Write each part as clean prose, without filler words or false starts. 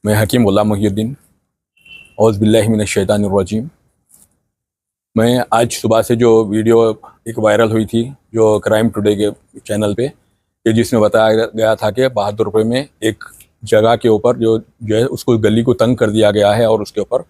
मैं हकीम गुलाम मोहिउद्दीन औज़ बिल्लाहि मिनश शैतानिर रजीम। मैं आज सुबह से जो वीडियो एक वायरल हुई थी जो क्राइम टुडे के चैनल पे, कि जिसमें बताया गया था कि बहादुरपुर में एक जगह के ऊपर जो है उसको गली को तंग कर दिया गया है और उसके ऊपर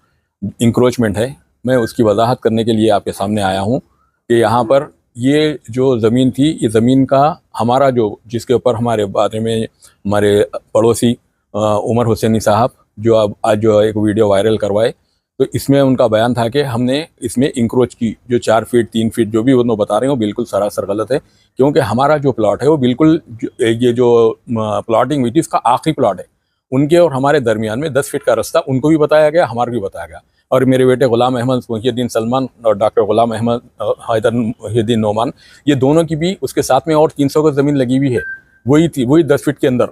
इंक्रोचमेंट है। मैं उसकी वजाहत करने के लिए आपके सामने आया हूँ कि यहाँ पर ये जो ज़मीन थी, ये ज़मीन का हमारा जो जिसके ऊपर हमारे बारे में हमारे पड़ोसी उमर हुसैनी साहब जो अब आज जो एक वीडियो वायरल करवाए, तो इसमें उनका बयान था कि हमने इसमें इंक्रोच की। जो 4 फीट 3 फीट जो भी वो बता रहे हो बिल्कुल सरासर गलत है, क्योंकि हमारा जो प्लॉट है वो बिल्कुल ये जो प्लॉटिंग हुई थी इसका आखिरी प्लॉट है। उनके और हमारे दरमियान में 10 फीट का रास्ता उनको भी बताया गया, हमारे भी बताया गया। और मेरे बेटे गुलाम अहमद मोहिउद्दीन सलमान और डॉक्टर गुलाम अहमद हैदर मोहिउद्दीन नोमान, ये दोनों की भी उसके साथ में और 300 गज ज़मीन लगी हुई है, वही थी, वही 10 फीट के अंदर।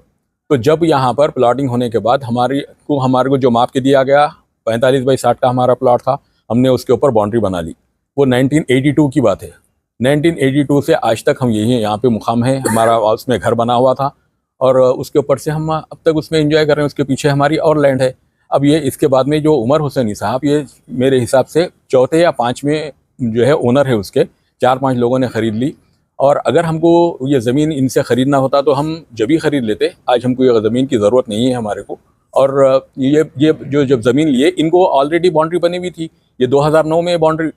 तो जब यहाँ पर प्लॉटिंग होने के बाद हमारे को जो माप के दिया गया 45 बाई 60 का हमारा प्लॉट था, हमने उसके ऊपर बाउंड्री बना ली। वो 1982 की बात है। 1982 से आज तक हम यही यहाँ पे मुकाम है, हमारा उसमें घर बना हुआ था और उसके ऊपर से हम अब तक उसमें एंजॉय कर रहे हैं। उसके पीछे हमारी और लैंड है। अब ये इसके बाद में जो उमर हुसैनी साहब, ये मेरे हिसाब से चौथे या पाँचवें जो है ओनर है उसके, 4-5 लोगों ने ख़रीद ली। और अगर हमको ये ज़मीन इनसे ख़रीदना होता तो हम जब ही ख़रीद लेते। आज हमको ये ज़मीन की ज़रूरत नहीं है हमारे को। और ये जो जब ज़मीन लिए इनको ऑलरेडी बाउंड्री बनी हुई थी। ये 2009 में बाउंड्री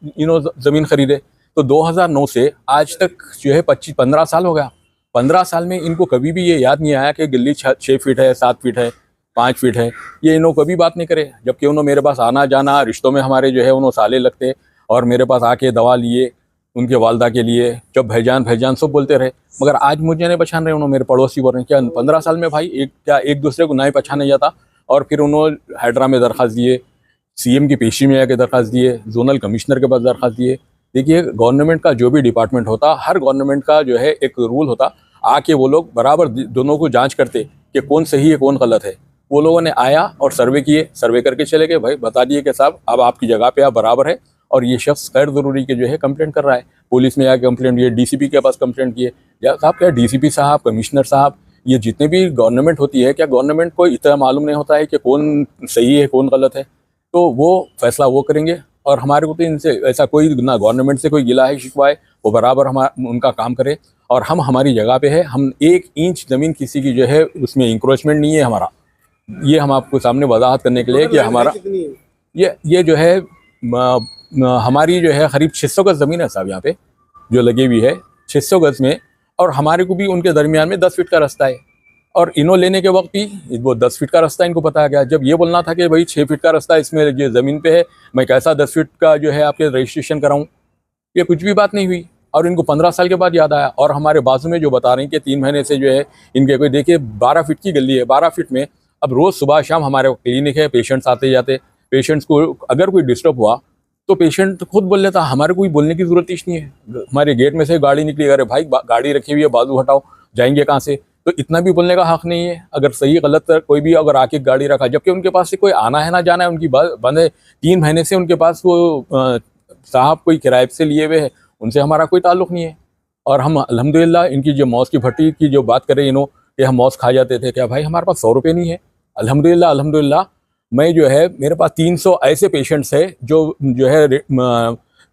ज़मीन ख़रीदे, तो 2009 से आज तक जो है 15 साल हो गया। 15 साल में इनको कभी भी ये याद नहीं आया कि गली 6 फीट है, 7 फीट है, 5 फीट है। ये इन्हों कभी बात नहीं करे, जबकि उन्होंने मेरे पास आना जाना रिश्तों में हमारे जो है उन्होंने साले लगते और मेरे पास आके दवा लिए उनके वालदा के लिए, जब भाईजान सब बोलते रहे। मगर आज मुझे नहीं पहचान रहे, उन्होंने मेरे पड़ोसी बोल रहे हैं। क्या 15 साल में भाई एक दूसरे को नहीं पहचाना जाता। और फिर उन्होंने हैदरा में दरख्वास्त दिए, सीएम की पेशी में आके दरख्वास्त दिए, जोनल कमिश्नर के पास दरख्वास्त दिए। देखिए, गवर्नमेंट का जो भी डिपार्टमेंट होता, हर गवर्नमेंट का जो है एक रूल होता, आके वो लोग बराबर दोनों को जांच करते कि कौन सही है कौन गलत है। वो लोगों ने आया और सर्वे किए, सर्वे करके चले गए। भाई बता दिए कि साहब अब आपकी जगह पे आप बराबर है और ये शख्स गैर ज़रूरी के जो है कंप्लेंट कर रहा है। पुलिस में आके कंप्लेंट किए, डीसीपी के पास कंप्लेंट किए। या साहब क्या डीसीपी साहब, कमिश्नर साहब, ये जितने भी गवर्नमेंट होती है, क्या गवर्नमेंट को इतना मालूम नहीं होता है कि कौन सही है कौन गलत है? तो वो फैसला वो करेंगे। और हमारे को तो इनसे ऐसा कोई ना गवर्नमेंट से कोई गिला है शिकवा है, वो बराबर उनका काम करे। और हम हमारी जगह पे है, हम 1 इंच ज़मीन किसी की जो है उसमें इंक्रोचमेंट नहीं है हमारा। ये हम आपको सामने वजाहत करने के लिए कि हमारा ये जो है हमारी जो है करीब 600 गज ज़मीन है साहब यहाँ पे जो लगी हुई है, 600 गज में। और हमारे को भी उनके दरमियान में 10 फीट का रास्ता है। और इन्हों लेने के वक्त भी वो 10 फीट का रास्ता इनको बताया गया। जब ये बोलना था कि भाई 6 फीट का रास्ता इसमें ये ज़मीन पे है, मैं कैसा 10 फीट का जो है आपके रजिस्ट्रेशन कराऊँ? ये कुछ भी बात नहीं हुई। और इनको 15 साल के बाद याद आया। और हमारे बाजू में जो बता रहे हैं कि 3 महीने से जो है इनके कोई, देखिए 12 फीट की गली है, 12 फीट में अब रोज़ सुबह शाम हमारे क्लिनिक है, पेशेंट्स आते जाते। पेशेंट्स को अगर कोई डिस्टर्ब हुआ तो पेशेंट खुद बोल लेता, हमारे कोई बोलने की ज़रूरत ही नहीं है। हमारे गेट में से गाड़ी निकली, अरे भाई गाड़ी रखी हुई है, बाजू हटाओ, जाएंगे कहाँ से? तो इतना भी बोलने का हक़ नहीं है। अगर सही गलत कोई भी अगर आके गाड़ी रखा, जबकि उनके पास से कोई आना है ना जाना है, उनकी बंद है। 3 महीने से उनके पास वो साहब कोई किराए से लिए हुए है, उनसे हमारा कोई ताल्लुक़ नहीं है। और हम अल्हम्दुलिल्लाह इनकी जो मौस की भट्टी की जो बात करें इन्हों कि हम मौस खा जाते थे, क्या भाई हमारे पास 100 रुपये नहीं है? अल्हम्दुलिल्लाह मैं जो है मेरे पास 300 ऐसे पेशेंट्स है जो है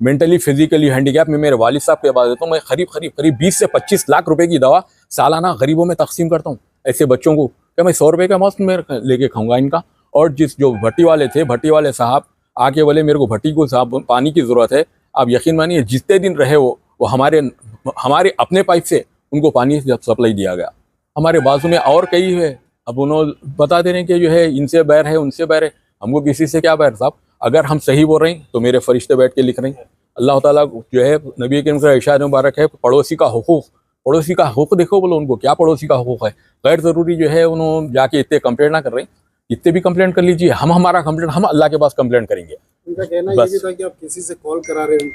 मेंटली फिजिकली हैंडीकैप में मेरे वालिद साहब के पास देता हूँ। मैं करीब 20 से 25 लाख रुपए की दवा सालाना गरीबों में तकसीम करता हूँ ऐसे बच्चों को। क्या मैं 100 रुपये का मौसम में लेके खाऊंगा इनका? और जो भट्टी वाले थे, भट्टी वाले साहब आके बोले मेरे को भट्टी को साहब पानी की ज़रूरत है। आप यकीन मानिए जितने दिन रहे वो हमारे अपने पाइप से उनको पानी सप्लाई दिया गया। हमारे बाजू में और कई है। अब उन्होंने बता दे रहे हैं कि जो है इनसे बैर है उनसे बैर है। हमको किसी से क्या बैर साहब? अगर हम सही बोल रहे हैं तो मेरे फरिश्ते बैठ के लिख रहे हैं। अल्लाह ताला जो है नबी करीम का इरशाद मुबारक है, पड़ोसी का हुकूक देखो, बोलो उनको क्या पड़ोसी का हुकूक है। गैर ज़रूरी जो है उन्होंने जाके इतने कंप्लेंट ना कर रहे हैं। इतने भी कंप्लेंट कर लीजिए, हम हमारा कंप्लेंट हम अल्लाह के पास कंप्लेंट करेंगे। उनका कहना ये भी था कि आप किसी से कॉल करा रहे हैं।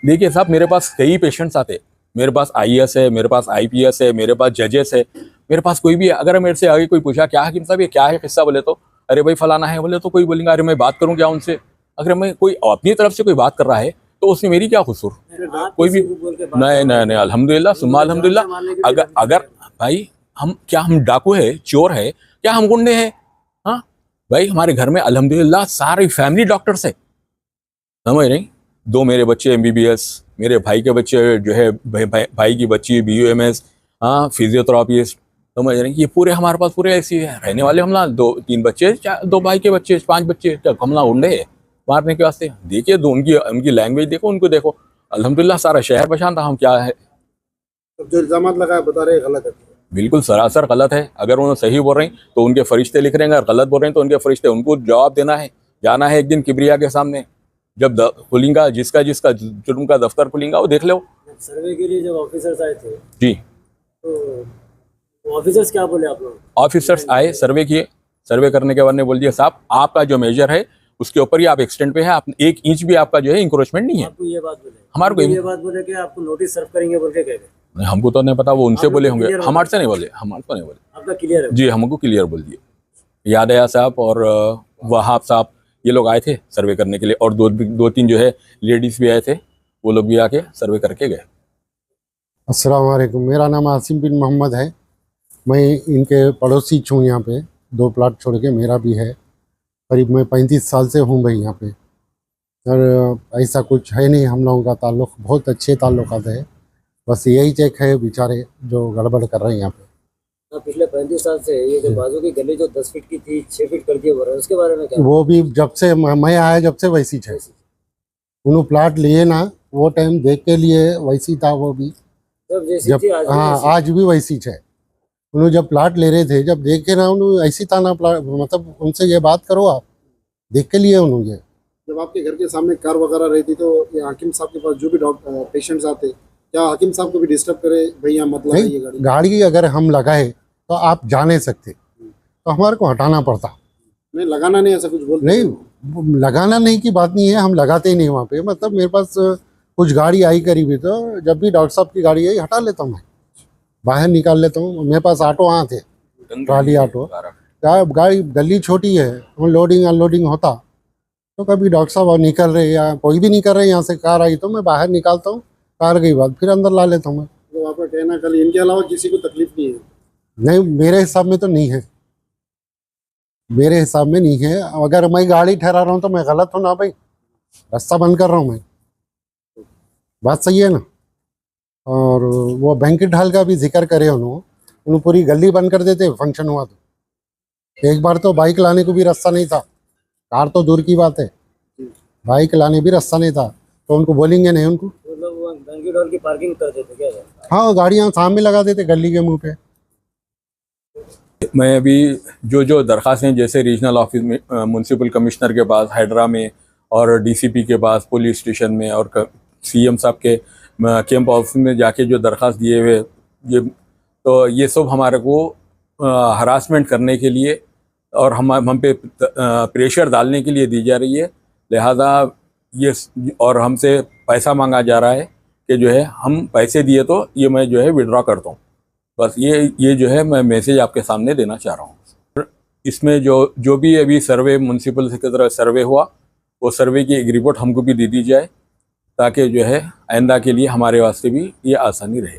देखिए साहब, मेरे पास कई पेशेंट्स आते, मेरे पास IAS है, मेरे पास IPS है, मेरे पास जजेस है, मेरे पास कोई भी है। अगर मेरे से आगे कोई पूछा क्या हकीम साहब ये क्या है किस्सा, बोले तो अरे भाई फलाना है, बोले तो कोई बोलेंगे अरे मैं बात करूं क्या उनसे? अगर मैं कोई अपनी तरफ से कोई बात कर रहा है तो उसमें मेरी क्या कसूर? कोई भी नहीं अल्हम्दुलिल्लाह सुम्मा अल्हम्दुलिल्लाह। अगर भाई हम डाकू है, चोर है क्या? हम गुंडे हैं? हाँ, भाई हमारे घर में अल्हम्दुलिल्लाह सारी फैमिली डॉक्टर्स है, समझ नहीं। 2 मेरे बच्चे MBBS, मेरे भाई के बच्चे जो है भाई की बच्ची BUMS, हाँ फिजियोथेरापिस्ट, समझ रहे हैं। ये पूरे हमारे पास पूरे ऐसी है रहने वाले। हमला 2-3 बच्चे, 2 भाई के बच्चे, 5 बच्चे, क्या हमला उंडे है मारने के वास्ते। देखिए तो उनकी लैंग्वेज देखो, उनको देखो। अल्हम्दुलिल्लाह सारा शहर पहचानता हम क्या है। अब जो इल्जाम लगाया बता रहे गलत है। बिल्कुल सरासर गलत है। अगर उन्होंने सही बोल रहे हैं तो उनके फरिश्ते लिख रहे हैं, अगर गलत बोल रहे हैं तो उनके फरिश्ते, उनको जवाब देना है। जाना है एक दिन किबरिया के सामने, जब खुलेगा जिसका जुर्म का दफ्तर खुलेगा वो देख लो। सर्वे के लिए जब ऑफिसर्स आए थे जी, तो ऑफिसर्स क्या बोले आप लोग? ऑफिसर्स आए, सर्वे किए, सर्वे करने के बाद ने बोल दिया साहब आपका जो मेजर है उसके ऊपर ही आप एक्सटेंड पे है, आप 1 इंच भी आपका जो है इंक्रोचमेंट नहीं है। आपको ये बात बोले? हमारे को ये बात बोले कि आपको नोटिस सर्व करेंगे बोल के कह गए? नहीं, हमको तो नहीं पता, वो उनसे बोले होंगे, हमारे से नहीं बोले, हमारे को नहीं बोले। आपका क्लियर है? जी, हमको क्लियर बोल दिए। यादया साहब और वहाब साहब ये लोग आए थे सर्वे करने के लिए, और 2-3 जो है लेडीज भी आए थे, वो लोग भी आके सर्वे करके गए। अस्सलाम वालेकुम, मेरा नाम आसिम बिन मोहम्मद है। मैं इनके पड़ोसी हूँ। यहाँ पे 2 प्लाट छोड़ के मेरा भी है। करीब मैं 35 साल से हूँ भाई यहाँ पे। और ऐसा कुछ है नहीं, हम लोगों का ताल्लुक़ बहुत अच्छे ताल्लुक़ात है। बस यही चेक है बेचारे जो गड़बड़ कर रहे हैं यहाँ पे। पिछले 35 साल से ये जो बाजू की गली जो 10 फीट की थी 6 फीट कर दिए बोल रहे हैं, उसके बारे में क्या? वो भी जब से मैं आया जब से वैसी है। उन्होंने प्लाट लिए ना, वो टाइम देख के लिए वैसी था वो भी, जब जैसी जब थी आज भी हाँ वैसी। आज भी वैसी है। उन्होंने जब प्लाट ले रहे थे, जब देखे ना उन्होंने ऐसी था ना प्लाट, मतलब उनसे ये बात करो आप, देख के लिए उन्होंने ये। जब आपके घर के सामने कार वगैरह रहती तो ये हाकिम साहब के पास जो भी पेशेंट्स आते, क्या हाकिम साहब को भी डिस्टर्ब करे भैया मत लगाइए गाड़ी? गाड़ी अगर हम लगाए तो आप जा नहीं सकते, तो हमारे को हटाना पड़ता। नहीं लगाना नहीं, ऐसा कुछ बोलते नहीं, लगाना नहीं की बात नहीं है, हम लगाते ही नहीं वहाँ पे। मतलब मेरे पास कुछ गाड़ी आई करीब ही, तो जब भी डॉक्टर साहब की गाड़ी आई हटा लेता हूँ, मैं बाहर निकाल लेता हूँ। मेरे पास ऑटो वहाँ थे, ट्राली ऑटो। गाड़ी गली छोटी है, लोडिंग अनलोडिंग होता तो कभी डॉक्टर साहब निकल रहे या कोई भी निकल रहे, यहाँ से कार आई तो मैं बाहर निकालता हूँ, कार गई बाद फिर अंदर ला लेता हूँ मैं। तो आपका कहना कल इनके अलावा किसी को तकलीफ नहीं है? नहीं, मेरे हिसाब में तो नहीं है, मेरे हिसाब में नहीं है। अगर मैं गाड़ी ठहरा रहा हूँ तो मैं गलत हूँ ना भाई, रास्ता बंद कर रहा हूँ मैं, बात सही है ना। और वो बैंकेट हॉल का भी जिक्र करे उन्होंने पूरी गली बंद कर देते फंक्शन हुआ तो। एक बार तो बाइक लाने को भी रास्ता नहीं था, कार तो दूर की बात है, बाइक लाने भी रास्ता नहीं था, तो उनको बोलेंगे नहीं उनको? मतलब वो बैंक्वेट हॉल की पार्किंग कर देते क्या? हाँ, गाड़ियाँ सामने लगा देते गली के मुंह पे। मैं अभी जो दरख्वास्तें जैसे रीजनल ऑफिस में, म्यूनसिपल कमिश्नर के पास हैदरा में, और DCP के पास पुलिस स्टेशन में, और CM साहब के कैंप ऑफिस में जाके जो दरख्वास्त दिए हुए, ये सब हमारे को हरासमेंट करने के लिए और हम पे प्रेशर डालने के लिए दी जा रही है। लिहाजा ये और हमसे पैसा मांगा जा रहा है कि जो है हम पैसे दिए तो ये मैं जो है विड्रॉ करता हूँ। बस ये जो है मैं मैसेज आपके सामने देना चाह रहा हूँ। इसमें जो भी अभी सर्वे म्यूनसिपल की तरह सर्वे हुआ, वो सर्वे की एक रिपोर्ट हमको भी दे दी जाए, ताकि जो है आइंदा के लिए हमारे वास्ते भी ये आसानी रहे।